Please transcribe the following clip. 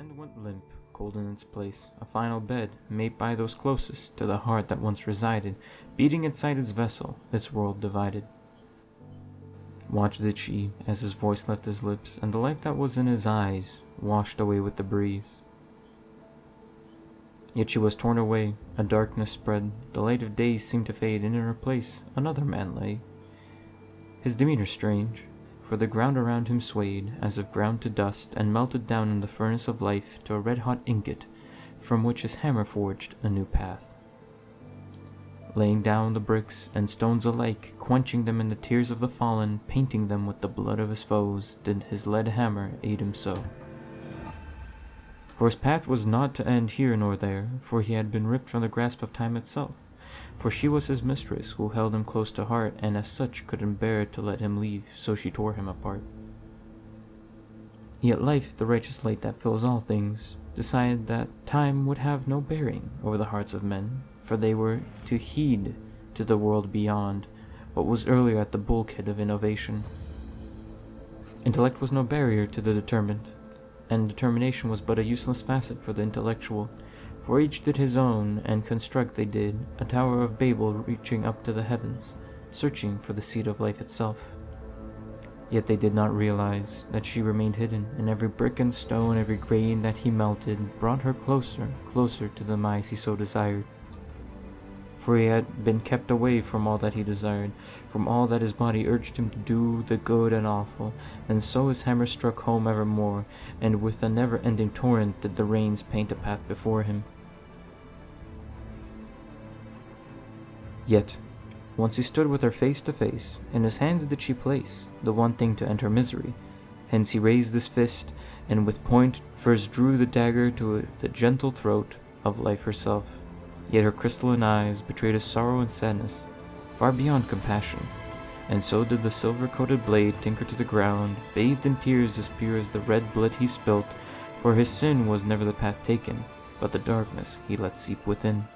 hand went limp, cold in its place, a final bed, made by those closest to the heart that once resided, beating inside its vessel, its world divided. Watch did she, as his voice left his lips, and the life that was in his eyes washed away with the breeze. Yet she was torn away, a darkness spread, the light of day seemed to fade, and in her place another man lay. His demeanor strange, for the ground around him swayed, as if ground to dust, and melted down in the furnace of life to a red-hot ingot, from which his hammer forged a new path. Laying down the bricks and stones alike, quenching them in the tears of the fallen, painting them with the blood of his foes, did his lead hammer aid him so. For his path was not to end here nor there, for he had been ripped from the grasp of time itself, for she was his mistress, who held him close to heart, and as such couldn't bear to let him leave, so she tore him apart. Yet life, the righteous light that fills all things, decided that time would have no bearing over the hearts of men, for they were to heed to the world beyond what was earlier at the bulkhead of innovation. Intellect was no barrier to the determined, and determination was but a useless facet for the intellectual, for each did his own, and construct they did a Tower of Babel reaching up to the heavens, searching for the seed of life itself. Yet they did not realize that she remained hidden, and every brick and stone, every grain that he melted, brought her closer, closer to the demise he so desired. For he had been kept away from all that he desired, from all that his body urged him to do, the good and awful, and so his hammer struck home evermore, and with a never-ending torrent did the rains paint a path before him. Yet, once he stood with her face to face, in his hands did she place the one thing to end her misery. Hence he raised his fist, and with point first drew the dagger to the gentle throat of life herself. Yet her crystalline eyes betrayed a sorrow and sadness far beyond compassion, and so did the silver-coated blade tinker to the ground, bathed in tears as pure as the red blood he spilt, for his sin was never the path taken, but the darkness he let seep within.